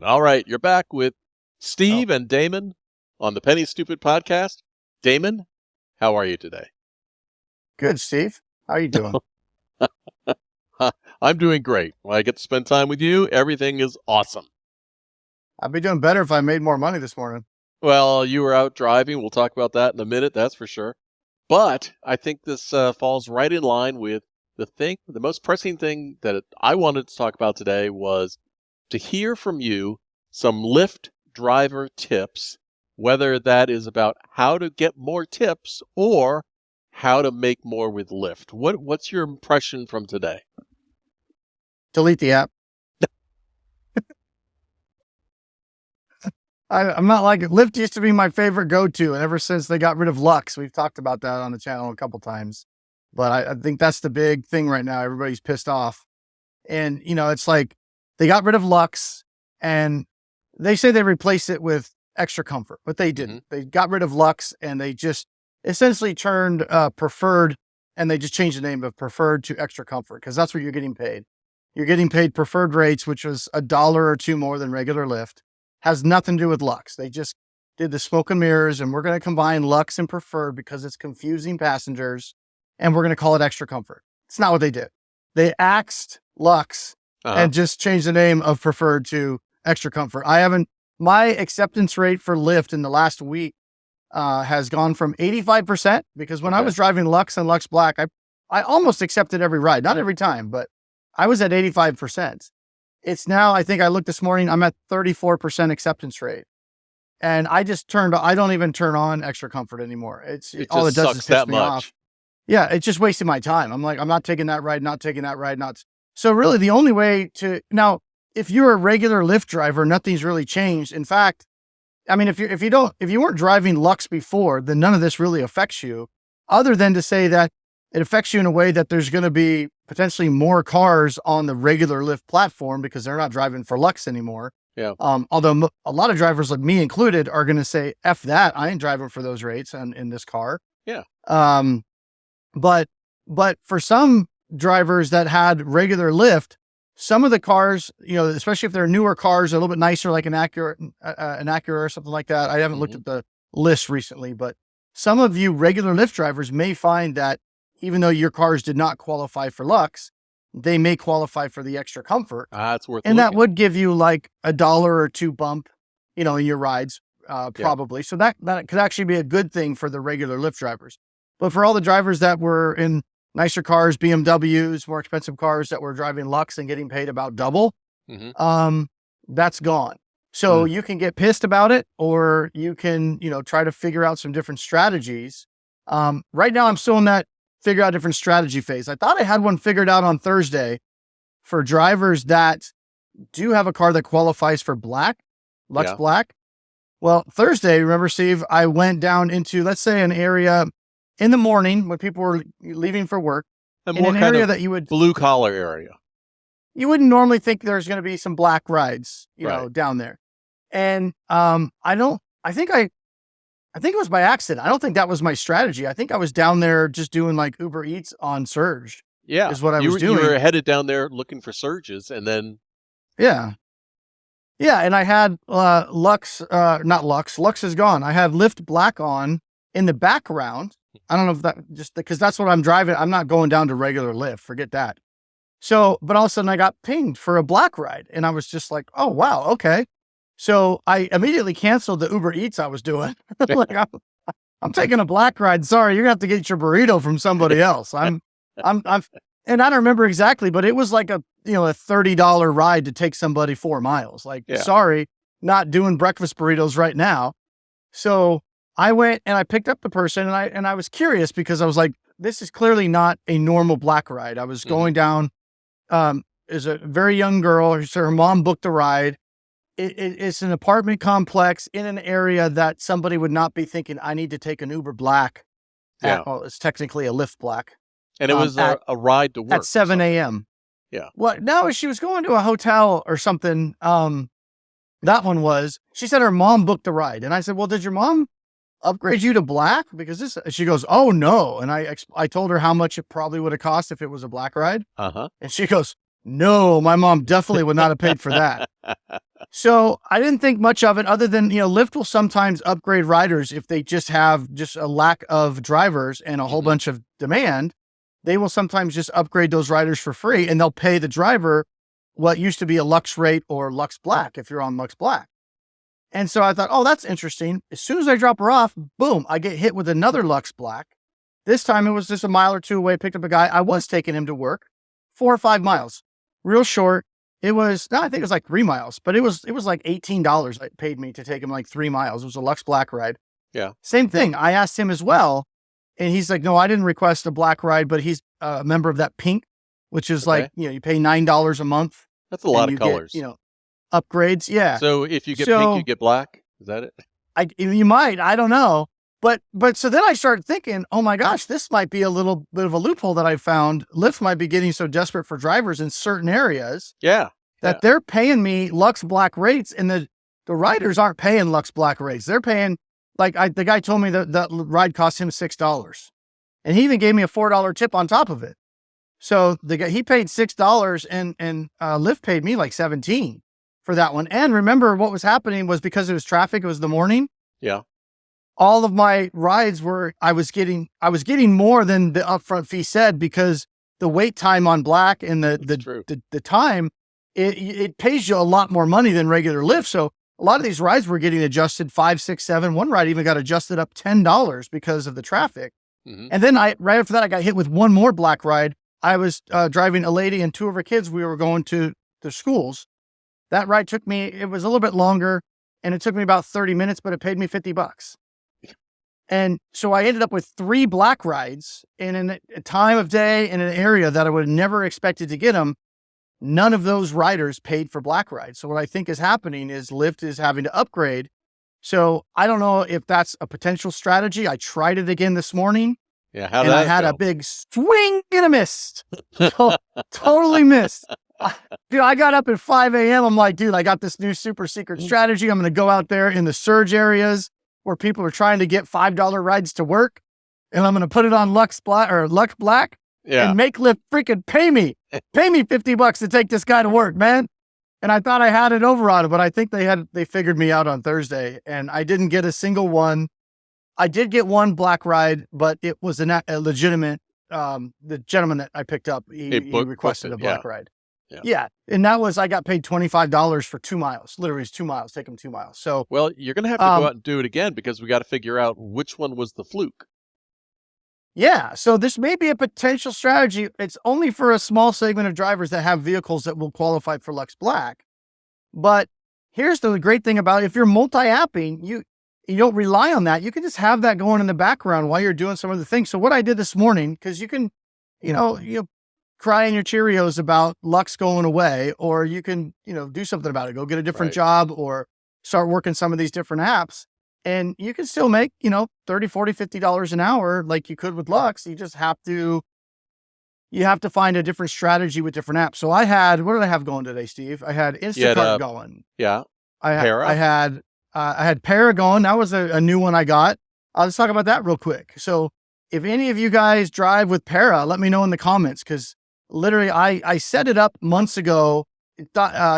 All right, you're back with Oh, Steve and Damon on the Penny Stupid podcast. Damon, how are you today? good, Steve. How are you doing? I'm doing great. When I get to spend time with you, everything is awesome. I'd be doing better if I made more money this morning. Well, you were out driving. We'll talk about that in a minute, that's for sure. But I think this falls right in line with the most pressing thing that I wanted to talk about today was to hear from you some Lyft driver tips, whether that is about how to get more tips or how to make more with Lyft. What's your impression from today? Delete the app. I'm not like it. Lyft used to be my favorite go-to, and ever since they got rid of Lux, we've talked about that on the channel a couple times. But I think that's the big thing right now. Everybody's pissed off. And, it's like they got rid of Lux, and they say they replaced it with Extra Comfort, but they didn't. They got rid of Lux, and they just essentially turned Preferred, and they just changed the name of Preferred to Extra Comfort, because that's what you're getting paid. You're getting paid Preferred rates, which was $1 or $2 more than regular Lyft. Has nothing to do with Lux. They just did the smoke and mirrors, and we're going to combine Lux and Preferred because it's confusing passengers, and we're going to call it Extra Comfort. It's not what they did. They axed Lux and just changed the name of Preferred to Extra Comfort. My acceptance rate for Lyft in the last week has gone from 85%, because when I was driving Lux and Lux Black, I almost accepted every ride. Not every time, but I was at 85%. It's now, I think I looked this morning, I'm at 34% acceptance rate. And I don't even turn on Extra Comfort anymore. All it does is piss me off. Yeah, it's just wasting my time. I'm like, I'm not taking that ride, not taking that ride, not. So really the only way now, if you're a regular Lyft driver, nothing's really changed. In fact, I mean, if you weren't driving Lux before, then none of this really affects you, other than to say that it affects you in a way that there's going to be potentially more cars on the regular Lyft platform because they're not driving for Lux anymore. Yeah. Although a lot of drivers, like me included, are going to say, F that, I ain't driving for those rates in this car. Yeah. But for some drivers that had regular Lyft, some of the cars, especially if they're newer cars, a little bit nicer, like an Acura or something like that. I haven't looked at the list recently, but some of you regular Lyft drivers may find that even though your cars did not qualify for Lux, they may qualify for the Extra Comfort. It's worth and looking. That would give you like $1 or $2 bump, in your rides, probably. So that could actually be a good thing for the regular Lyft drivers. But for all the drivers that were in nicer cars, BMWs, more expensive cars that were driving Lux and getting paid about double, that's gone. So you can get pissed about it, or you can, try to figure out some different strategies. Right now I'm still in that figure out different strategy phase. I thought I had one figured out on Thursday for drivers that do have a car that qualifies for Lux Black. Well, Thursday, remember, Steve, I went down into, let's say, an area in the morning when people were leaving for work, in an area that you would blue collar area. You wouldn't normally think there's going to be some black rides, down there. And I think it was by accident. I don't think that was my strategy. I think I was down there just doing like Uber Eats on Surge. Yeah. Is what I was doing. You were headed down there looking for surges, and then. Yeah. Yeah. And I had Lux is gone. I had Lyft Black on in the background. I don't know if that just because that's what I'm driving. I'm not going down to regular Lyft. Forget that. So, but all of a sudden I got pinged for a black ride, and I was just like, oh, wow. Okay. So I immediately canceled the Uber Eats I was doing. Like, I'm taking a black ride. Sorry, you're gonna have to get your burrito from somebody else. And I don't remember exactly, but it was like a $30 ride to take somebody 4 miles. Like, sorry, not doing breakfast burritos right now. So I went and I picked up the person, and I was curious because I was like, this is clearly not a normal black ride. I was going down, is a very young girl. So her mom booked the ride. It's an apartment complex in an area that somebody would not be thinking, I need to take an Uber Black. Well, it's technically a Lyft Black. And it was a ride to work. At 7 a.m. Yeah. Well, no, she was going to a hotel or something. That one was, she said her mom booked the ride. And I said, well, did your mom upgrade you to Black? Because she goes, oh no. And I told her how much it probably would have cost if it was a Black ride. And she goes, no, my mom definitely would not have paid for that. So I didn't think much of it other than, Lyft will sometimes upgrade riders if they just have just a lack of drivers and a whole bunch of demand. They will sometimes just upgrade those riders for free and they'll pay the driver what used to be a Lux rate or Lux Black if you're on Lux Black. And so I thought, oh, that's interesting. As soon as I drop her off, boom, I get hit with another Lux Black. This time it was just a mile or two away, picked up a guy. I was taking him to work, 4 or 5 miles, real short. It was, no, I think it was like 3 miles, but it was like $18 it paid me to take him like 3 miles. It was a Lux Black ride. Yeah. Same thing. I asked him as well. And he's like, no, I didn't request a black ride, but he's a member of that pink, which is like, you pay $9 a month. That's a lot of colors. Get, upgrades. Yeah. So if you get pink, you get black. Is that it? You might, I don't know. But so then I started thinking, oh my gosh, this might be a little bit of a loophole that I found. Lyft might be getting so desperate for drivers in certain areas. Yeah. That they're paying me Lux Black rates and the riders aren't paying Lux Black rates. They're paying, the guy told me that ride cost him $6 and he even gave me a $4 tip on top of it. So the guy, he paid $6 and Lyft paid me like $17 for that one. And remember what was happening was because it was traffic, it was the morning. Yeah. All of my rides I was getting more than the upfront fee said because the wait time on Black and the time, it pays you a lot more money than regular Lyft. So a lot of these rides were getting adjusted 5, 6, 7. One ride even got adjusted up $10 because of the traffic. And then right after that, I got hit with one more Black ride. I was driving a lady and 2 of her kids. We were going to the schools. That ride took me, it was a little bit longer and it took me about 30 minutes, but it paid me $50. And so I ended up with 3 Black rides in a time of day in an area that I would have never expected to get them. None of those riders paid for Black rides. So what I think is happening is Lyft is having to upgrade. So I don't know if that's a potential strategy. I tried it again this morning. Yeah, and I had a big swing and a miss. Totally missed. Dude, I got up at 5 a.m. I'm like, dude, I got this new super secret strategy. I'm going to go out there in the surge areas where people are trying to get $5 rides to work. And I'm going to put it on Lux Black and make Lyft freaking pay me $50 to take this guy to work, man. And I thought I had it over on it, but I think they figured me out on Thursday and I didn't get a single one. I did get one Black ride, but it was a legitimate, the gentleman that I picked up, he requested a Black ride. Yeah. And that was, I got paid $25 for 2 miles. Literally it's 2 miles, take them 2 miles. So, well, you're going to have to go out and do it again because we got to figure out which one was the fluke. Yeah. So this may be a potential strategy. It's only for a small segment of drivers that have vehicles that will qualify for Lux Black. But here's the great thing about it. If you're multi-apping, you don't rely on that. You can just have that going in the background while you're doing some other things. So what I did this morning, because you can, cry in your Cheerios about Lux going away, or you can, do something about it. Go get a different job or start working some of these different apps. And you can still make, $30, $40, $50 an hour like you could with Lux. You just have to find a different strategy with different apps. So what did I have going today, Steve? I had Instacart going. Yeah. I had Para going. That was a new one I got. Let's talk about that real quick. So if any of you guys drive with Para, let me know in the comments. Cause literally I set it up months ago.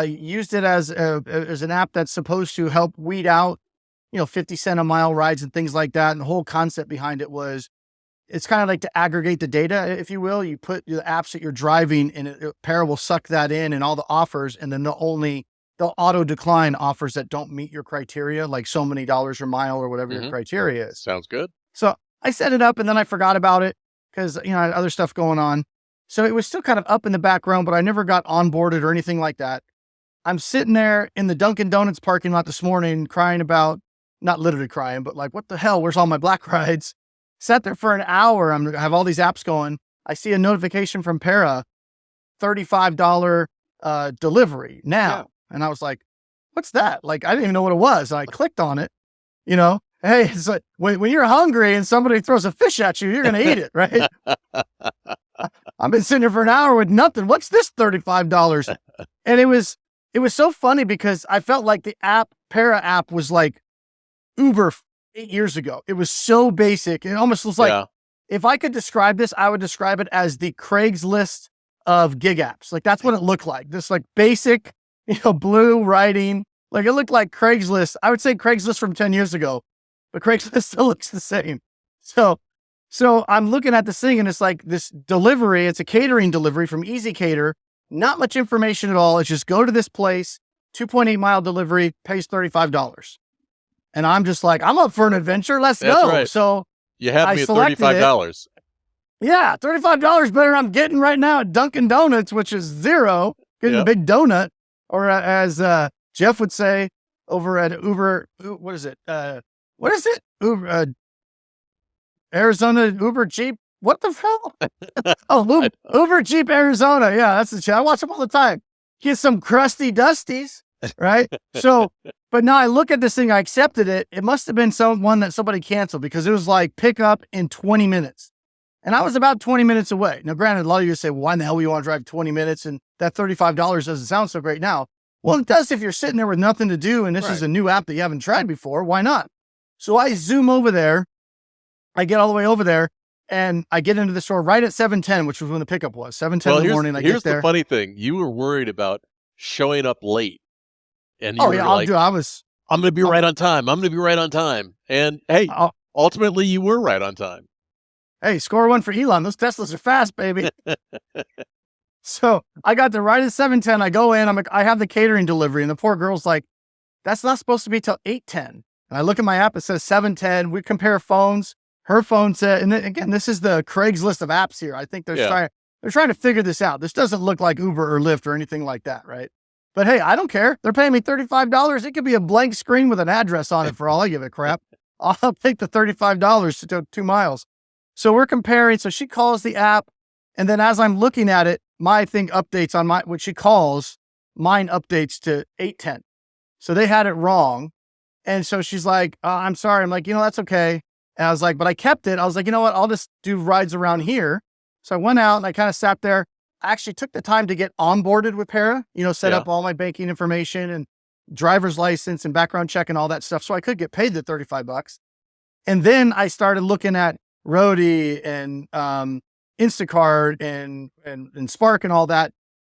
Used it as an app that's supposed to help weed out 50 cent a mile rides and things like that. And the whole concept behind it was, it's kind of like to aggregate the data, if you will. You put the apps that you're driving and Para will suck that in and all the offers. And then they'll auto decline offers that don't meet your criteria, like so many dollars per mile or whatever your criteria is. Sounds good. So I set it up and then I forgot about it because, I had other stuff going on. So it was still kind of up in the background, but I never got onboarded or anything like that. I'm sitting there in the Dunkin' Donuts parking lot this morning crying about, not literally crying, but like, what the hell? Where's all my Black rides? Sat there for an hour. I have all these apps going. I see a notification from Para, $35 delivery now. Yeah. And I was like, what's that? Like, I didn't even know what it was. And I clicked on it, hey, it's like when you're hungry and somebody throws a fish at you, you're going to eat it, right? I've been sitting here for an hour with nothing. What's this $35? And it was so funny because I felt like the Para app was like Uber 8 years ago. It was so basic. It almost was like, if I could describe this, I would describe it as the Craigslist of gig apps. Like that's what it looked like. This like basic, blue writing, Like it looked like Craigslist. I would say Craigslist from 10 years ago, but Craigslist still looks the same. So I'm looking at this thing and it's like this delivery. It's a catering delivery from Easy Cater. Not much information at all. It's just go to this place, 2.8-mile delivery, pays $35. And I'm just like, I'm up for an adventure. Let's That's go. right. So You had I me at selected it. $35. Yeah, $35 better than I'm getting right now at Dunkin' Donuts, which is zero. Getting Yep. a big donut, or as Jeff would say over at Uber, what is it? Uber, Arizona Uber Jeep. What the hell? Oh, Uber Jeep Arizona. Yeah, that's the chat. I watch them all the time. Get some crusty dusties, right? So, but now I look at this thing. I accepted it. It must have been one that somebody canceled because it was like pick up in 20 minutes. And I was about 20 minutes away. Now, granted, a lot of you say, well, why in the hell would you want to drive 20 minutes? And that $35 doesn't sound so great now. Well, it does if you're sitting there with nothing to do and this is a new app that you haven't tried before. Why not? So I zoom over there. I get all the way over there and I get into the store right at 7:10, which was when the pickup was. 7:10 in the morning. I get there. Here's the funny thing. You were worried about showing up late. And you Oh, were yeah, like, I'm going to be right on time. I'm going to be right on time. And hey, ultimately you were right on time. Hey, score one for Elon. Those Teslas are fast, baby. So I got there right at 7:10. I go in, I have the catering delivery and the poor girl's like, that's not supposed to be till 8:10. And I look at my app, it says 7:10. We compare phones. Her phone said, and then, again, this is the Craigslist of apps here. I think they're trying to figure this out. This doesn't look like Uber or Lyft or anything like that, right? But hey, I don't care. They're paying me $35. It could be a blank screen with an address on it for all I give a crap. I'll take the $35 to go 2 miles. So we're comparing. So she calls the app. And then as I'm looking at it, my thing updates on what she calls, mine updates to 8:10. So they had it wrong. And so she's like, I'm sorry. I'm like, that's okay. And I was like, but I kept it. I was like, you know what? I'll just do rides around here. So I went out and I kind of sat there. I actually took the time to get onboarded with Para, set up all my banking information and driver's license and background check and all that stuff. So I could get paid the $35. And then I started looking at Roadie and Instacart and Spark and all that.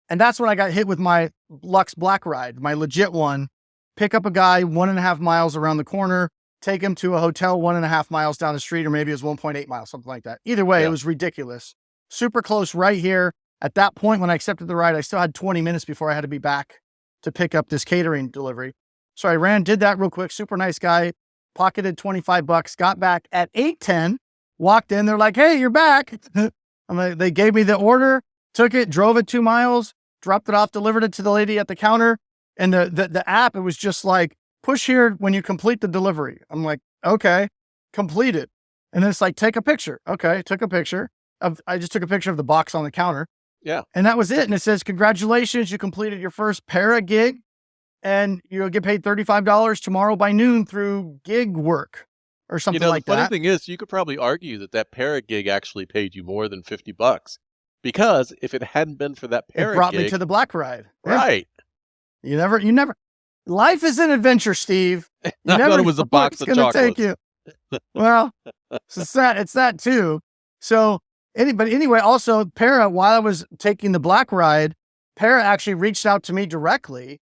And that's when I got hit with my Lux Black Ride, my legit one. Pick up a guy 1.5 miles around the corner, take him to a hotel 1.5 miles down the street, or maybe it was 1.8 miles, something like that. Either way, it was ridiculous. Super close right here. At that point, when I accepted the ride, I still had 20 minutes before I had to be back to pick up this catering delivery. So I did that real quick. Super nice guy, pocketed $25, got back at 8:10, walked in. They're like, hey, you're back. I'm like, they gave me the order, took it, drove it 2 miles, dropped it off, delivered it to the lady at the counter. And the app, it was just like, push here when you complete the delivery. I'm like, okay, complete it. And then it's like, take a picture. Okay, took a picture. I just took a picture of the box on the counter. Yeah. And that was it. And it says, congratulations, you completed your first Para gig and you'll get paid $35 tomorrow by noon through gig work or something like that. The funny thing is, you could probably argue that Para gig actually paid you more than $50 because if it hadn't been for that Para gig, it brought me to the Black Ride. Right. You never, life is an adventure, Steve. I thought it was a box of chocolates. Take you. Well, it's that too. So anyway, also Para, while I was taking the Black Ride, Para actually reached out to me directly,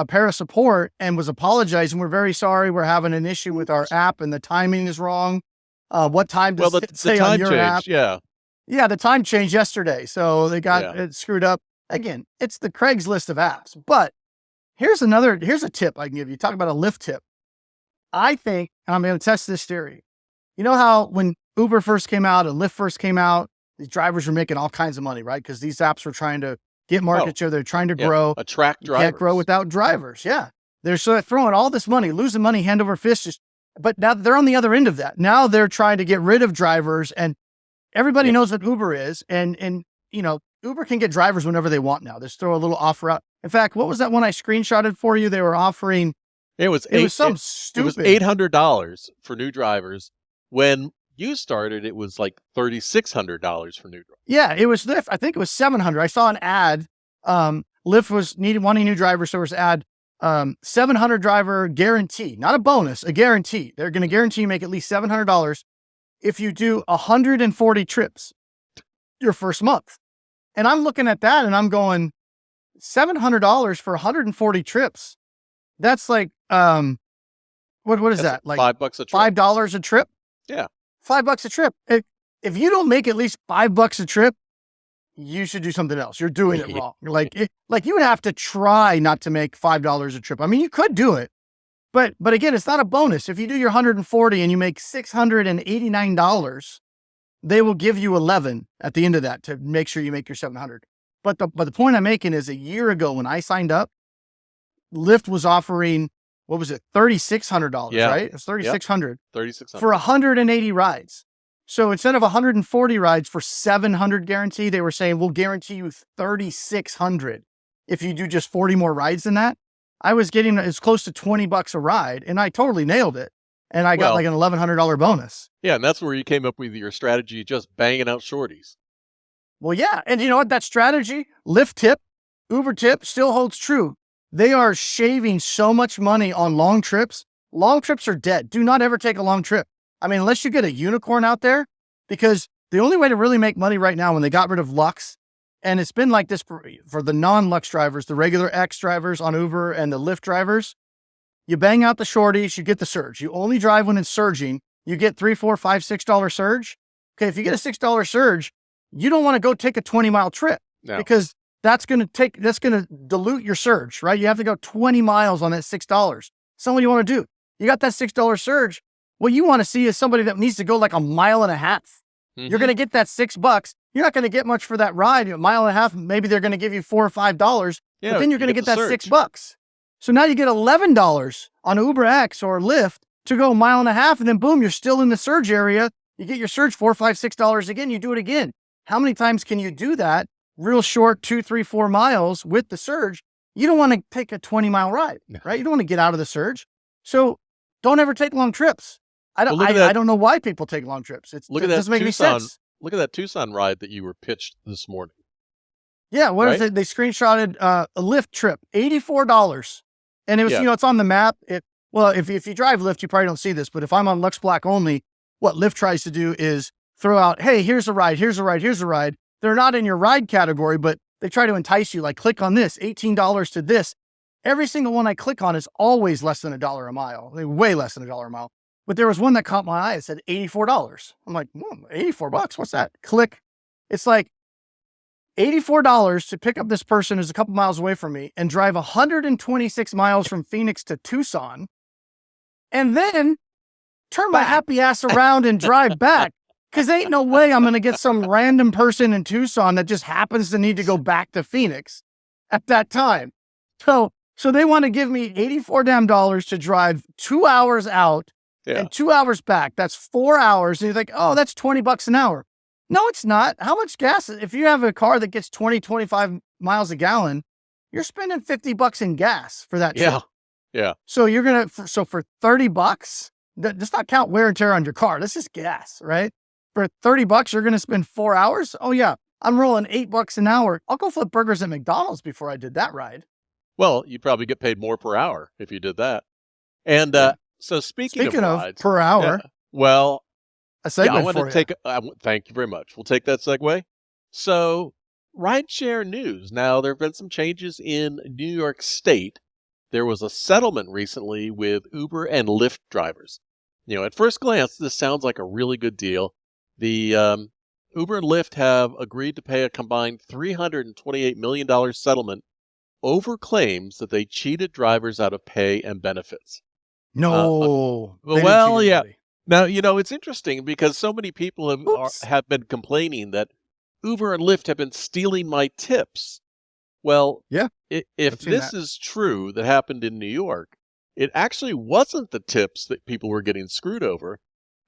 Para support, and was apologizing. We're very sorry. We're having an issue with our app and the timing is wrong. What time does it say on your app? Yeah. Yeah, the time changed yesterday. So they got it screwed up. Again, it's the Craigslist of apps. But here's a tip I can give you. Talk about a Lyft tip. I think, and I'm going to test this theory. You know how when Uber first came out and Lyft first came out, these drivers were making all kinds of money, right? Because these apps were trying to get market share. They're trying to grow. Attract drivers. You can't grow without drivers. Yeah. They're throwing all this money, losing money hand over fist. But now they're on the other end of that. Now they're trying to get rid of drivers, and everybody knows what Uber is. And Uber can get drivers whenever they want now. They just throw a little offer out. In fact, what was that one I screenshotted for you? They were offering. It was stupid. It was $800 for new drivers. When you started, it was like $3,600 for new drivers. Yeah, it was Lyft. I think it was $700. I saw an ad. Lyft was wanting new drivers, so there was an ad. $700 driver guarantee, not a bonus, a guarantee. They're going to guarantee you make at least $700 if you do 140 trips your first month. And I'm looking at that and I'm going, $700 for 140 trips. That's like what is That's that? Like $5 a trip. $5 a trip? Yeah. $5 a trip. If you don't make at least $5 a trip, you should do something else. You're doing it wrong. Like you would have to try not to make $5 a trip. I mean, you could do it, but again, it's not a bonus. If you do your 140 and you make $689, they will give you 11 at the end of that to make sure you make your 700. But the point I'm making is, a year ago when I signed up, Lyft was offering, what was it, $3,600, Yeah. right? It was $3,600 $3,600 for 180 rides. So instead of 140 rides for 700 guarantee, they were saying, we'll guarantee you 3,600 if you do just 40 more rides than that. I was getting as close to $20 a ride, and I totally nailed it. And I got like an $1,100 bonus. Yeah, and that's where you came up with your strategy, just banging out shorties. Well, yeah. And you know what? That strategy, Lyft tip, Uber tip, still holds true. They are shaving so much money on long trips. Long trips are dead. Do not ever take a long trip. I mean, unless you get a unicorn out there, because the only way to really make money right now, when they got rid of Lux, and it's been like this for the non-Lux drivers, the regular X drivers on Uber and the Lyft drivers, you bang out the shorties, you get the surge. You only drive when it's surging. You get $3, $4, $5, $6 surge. Okay, if you get a $6 surge, you don't want to go take a 20-mile trip because that's going to dilute your surge, right? You have to go 20 miles on that $6. It's not what you want to do. You got that $6 surge. What you want to see is somebody that needs to go like a mile and a half. Mm-hmm. You're going to get that $6. You're not going to get much for that ride. A mile and a half, maybe they're going to give you $4 or $5, but then you're going to get that $6. So now you get $11 on Uber X or Lyft to go a mile and a half, and then boom, you're still in the surge area. You get your surge $4, $5, $6 again. You do it again. How many times can you do that? Real short, 2, 3, 4 miles with the surge. You don't want to take a 20-mile ride, right? You don't want to get out of the surge. So don't ever take long trips. I don't know why people take long trips. It doesn't make any sense. Look at that Tucson ride that you were pitched this morning. Yeah, what is it? They screenshotted a Lyft trip, $84. And it was, it's on the map. If you drive Lyft, you probably don't see this, but if I'm on Lux Black only, what Lyft tries to do is throw out, hey, here's a ride, here's a ride, here's a ride. They're not in your ride category, but they try to entice you, like click on this, $18 to this. Every single one I click on is always less than $1 a mile, way less than $1 a mile. But there was one that caught my eye. It said $84. I'm like, $84? What's that? Click. It's like $84 to pick up this person who's a couple miles away from me and drive 126 miles from Phoenix to Tucson, and then turn my happy ass around and drive back. Because ain't no way I'm going to get some random person in Tucson that just happens to need to go back to Phoenix at that time. So they want to give me $84 to drive 2 hours out and 2 hours back. That's 4 hours. And you're like, oh, that's $20 an hour. No, it's not. How much gas? If you have a car that gets 20, 25 miles a gallon, you're spending $50 in gas for that trip. Yeah. So for $30, does not count wear and tear on your car. This is gas, right? For $30, you're going to spend 4 hours. Oh yeah. I'm rolling $8 an hour. I'll go flip burgers at McDonald's before I did that ride. Well, you'd probably get paid more per hour if you did that. And so speaking of rides, per hour, a segue I want to take. Thank you very much. We'll take that segue. So, rideshare news. Now, there have been some changes in New York State. There was a settlement recently with Uber and Lyft drivers. At first glance, this sounds like a really good deal. The Uber and Lyft have agreed to pay a combined $328 million settlement over claims that they cheated drivers out of pay and benefits. No. Yeah. Now, it's interesting because so many people have been complaining that Uber and Lyft have been stealing my tips. Well, if this is true that happened in New York, it actually wasn't the tips that people were getting screwed over.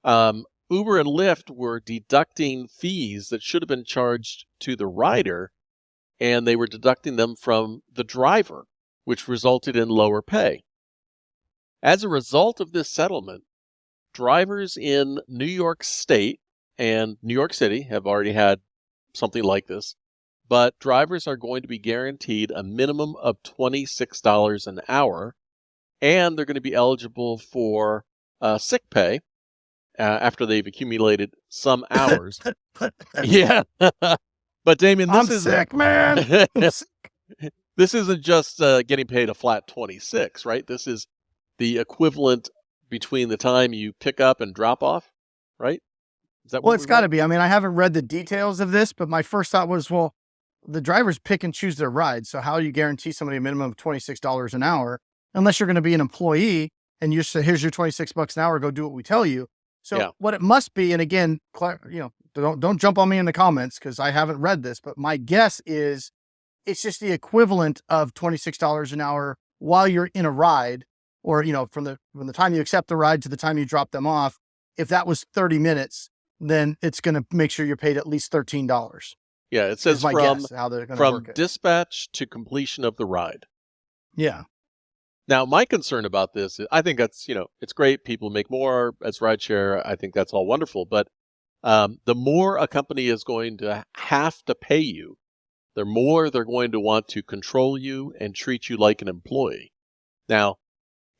Uber and Lyft were deducting fees that should have been charged to the rider, and they were deducting them from the driver, which resulted in lower pay. As a result of this settlement, drivers in New York State and New York City have already had something like this, but drivers are going to be guaranteed a minimum of $26 an hour, and they're going to be eligible for sick pay after they've accumulated some hours. Yeah. But Damon, I'm sick, man. I'm sick. This isn't just getting paid a flat 26, right? This is the equivalent between the time you pick up and drop off, right? Is that Well, what it's we got to read? be. I mean, I haven't read the details of this, but my first thought was, well, the drivers pick and choose their rides. So how do you guarantee somebody a minimum of $26 an hour unless you're going to be an employee and you say, here's your $26 an hour, go do what we tell you. So Yeah. what it must be, and again, don't jump on me in the comments because I haven't read this, but my guess is it's just the equivalent of $26 an hour while you're in a ride, or from the time you accept the ride to the time you drop them off. If that was 30 minutes, then it's going to make sure you're paid at least $13. Yeah, it Is says my guess how they're going to work from it. dispatch to completion of the ride. Yeah. Now, my concern about this is I think that's, it's great. People make more as rideshare. I think that's all wonderful. But the more a company is going to have to pay you, the more they're going to want to control you and treat you like an employee. Now,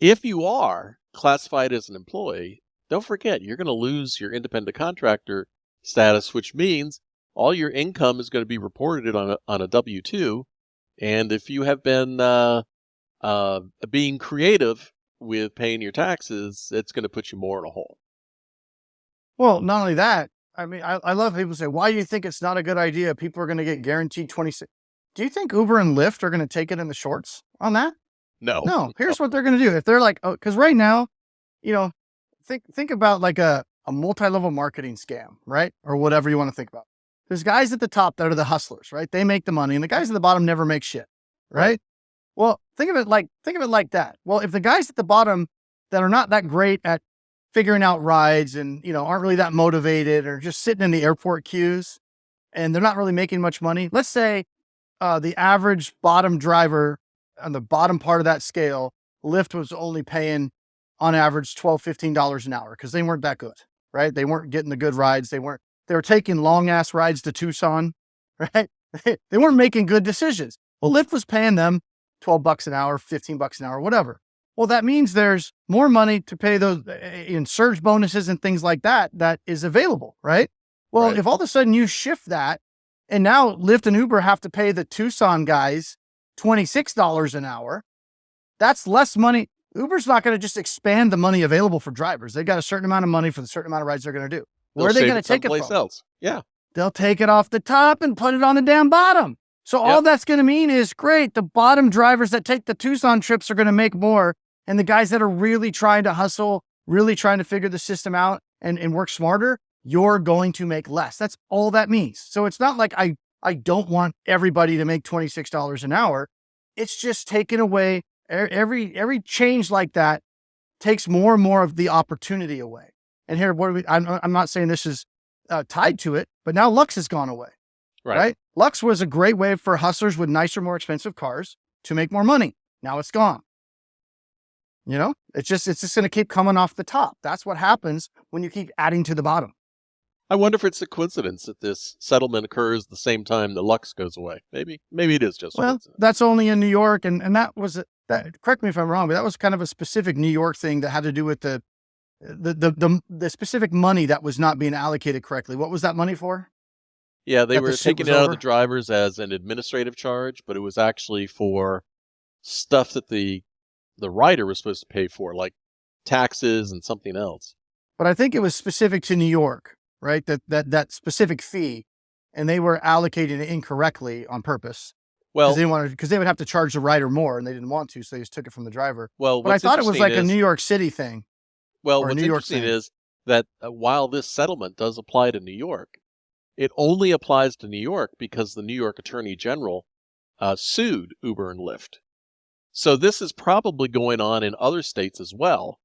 if you are classified as an employee, don't forget you're going to lose your independent contractor status, which means all your income is going to be reported on a W-2. And if you have been being creative with paying your taxes, it's going to put you more in a hole. Well, not only that, I mean, I love people say, why do you think it's not a good idea? People are going to get guaranteed 26. Do you think Uber and Lyft are going to take it in the shorts on that? No. No. Here's what they're going to do. If they're like, oh, because right now, think about like a multi-level marketing scam, right? Or whatever you want to think about. There's guys at the top that are the hustlers, right? They make the money, and the guys at the bottom never make shit, right? Well, think of it like that. Well, if the guys at the bottom that are not that great at figuring out rides and aren't really that motivated or just sitting in the airport queues and they're not really making much money. Let's say the average bottom driver on the bottom part of that scale, Lyft was only paying on average $12, $15 an hour because they weren't that good, right? They weren't getting the good rides. They were taking long ass rides to Tucson, right? They weren't making good decisions. Well, Lyft was paying them $12 an hour, $15 an hour, whatever. Well, that means there's more money to pay those in surge bonuses and things like that is available, right? Well, if all of a sudden you shift that and now Lyft and Uber have to pay the Tucson guys $26 an hour, that's less money. Uber's not going to just expand the money available for drivers. They got a certain amount of money for the certain amount of rides they're going to do. Where are they going to take it from? Else. Yeah. They'll take it off the top and put it on the damn bottom. So all that's going to mean is, great, the bottom drivers that take the Tucson trips are going to make more. And the guys that are really trying to hustle, really trying to figure the system out and work smarter, you're going to make less. That's all that means. So it's not like I don't want everybody to make $26 an hour. It's just taking away every change like that takes more and more of the opportunity away. And here, I'm not saying this is tied to it, but now Lux has gone away, right? Lux was a great way for hustlers with nicer, more expensive cars to make more money. Now it's gone. It's just going to keep coming off the top. That's what happens when you keep adding to the bottom. I wonder if it's a coincidence that this settlement occurs the same time the Lux goes away. Maybe it is just. Well, that's only in New York, and that was that. Correct me if I'm wrong, but that was kind of a specific New York thing that had to do with the specific money that was not being allocated correctly. What was that money for? Yeah, they were taking it out of the drivers as an administrative charge, but it was actually for stuff that the rider was supposed to pay for, like taxes and something else. But I think it was specific to New York, right? That specific fee, and they were allocating it incorrectly on purpose. Well, because they would have to charge the rider more, and they didn't want to, so they just took it from the driver. Well, but I thought it was like a New York City thing. Well, what's interesting is that while this settlement does apply to New York, it only applies to New York because the New York Attorney General sued Uber and Lyft. So this is probably going on in other states as well,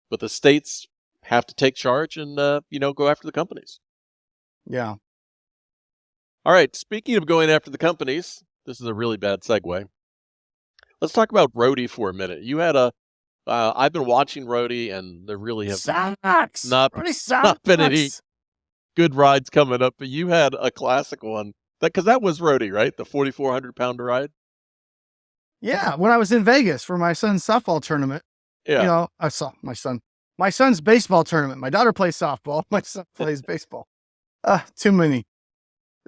but the states have to take charge and go after the companies. Yeah. All right. Speaking of going after the companies, this is a really bad segue. Let's talk about Roadie for a minute. You had I've been watching Roadie, and there really have not been any good rides coming up. But you had a classic one because that was Roadie, right? The 4,400-pounder ride. Yeah, when I was in Vegas for my son's softball tournament. Yeah, I saw my son's baseball tournament. My daughter plays softball. My son plays baseball. Too many.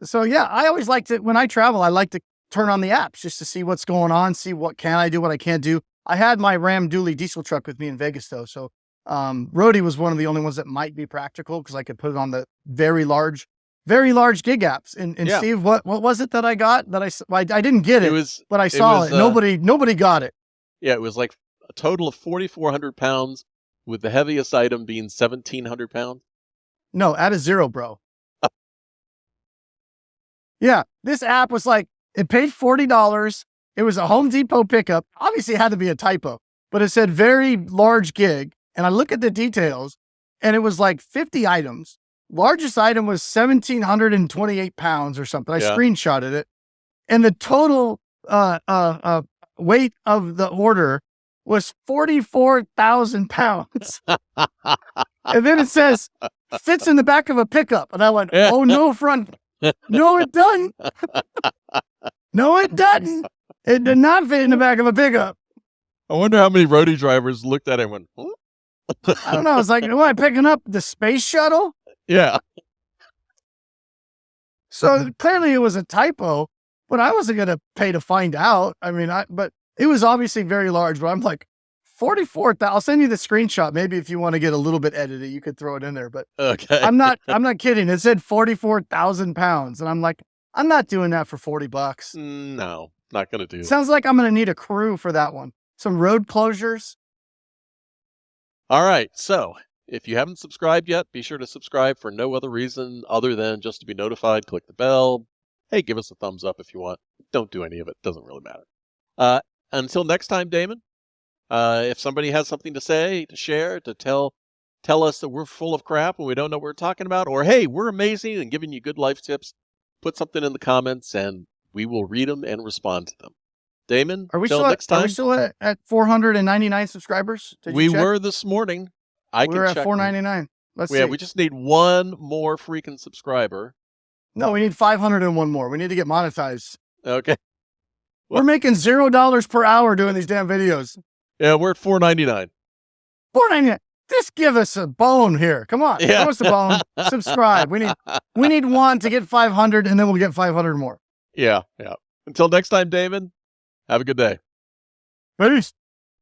So yeah, I always like to, when I travel, I like to turn on the apps just to see what's going on, see what can I do, what I can't do. I had my Ram dually diesel truck with me in Vegas though. So Roadie was one of the only ones that might be practical because I could put it on the very large gig apps. And Yeah. Steve, what was it that I got that I didn't get it, but I saw it. Nobody got it. Yeah, it was like a total of 4,400 pounds, with the heaviest item being 1,700 pounds. No, add a zero, bro. Yeah, this app was like, it paid $40. It was a Home Depot pickup. Obviously, it had to be a typo, but it said very large gig. And I look at the details, and it was like 50 items. Largest item was 1,728 pounds or something. I screenshotted it, and the total weight of the order was 44,000 pounds. And then it says fits in the back of a pickup, and I went, "Oh no, front." No, it doesn't. No, it doesn't. It did not fit in the back of a pickup. I wonder how many Roadie drivers looked at it and went, huh? I don't know. It's like, am I picking up the space shuttle? Yeah. So clearly it was a typo, but I wasn't going to pay to find out. I mean, but it was obviously very large, but I'm like, 44,000. I'll send you the screenshot. Maybe if you want to get a little bit edited, you could throw it in there, but okay. I'm not kidding. It said 44,000 pounds. And I'm like, I'm not doing that for $40. No, not going to do it. Sounds like I'm going to need a crew for that one. Some road closures. All right. So if you haven't subscribed yet, be sure to subscribe for no other reason other than just to be notified. Click the bell. Hey, give us a thumbs up if you want. Don't do any of it. Doesn't really matter. Until next time, Damon, if somebody has something to say, to share, to tell us that we're full of crap and we don't know what we're talking about, or hey, we're amazing and giving you good life tips, put something in the comments and we will read them and respond to them. Damon, next time. Are we still at 499 subscribers? We were this morning. We're at 499. Let's see. We just need one more freaking subscriber. No, we need 501 more. We need to get monetized. Okay. We're making $0 per hour doing these damn videos. Yeah, we're at 499. 499. Just give us a bone here. Come on. Yeah. Give us a bone. Subscribe. We need one to get 500, and then we'll get 500 more. Yeah. Until next time, Damon, have a good day. Peace.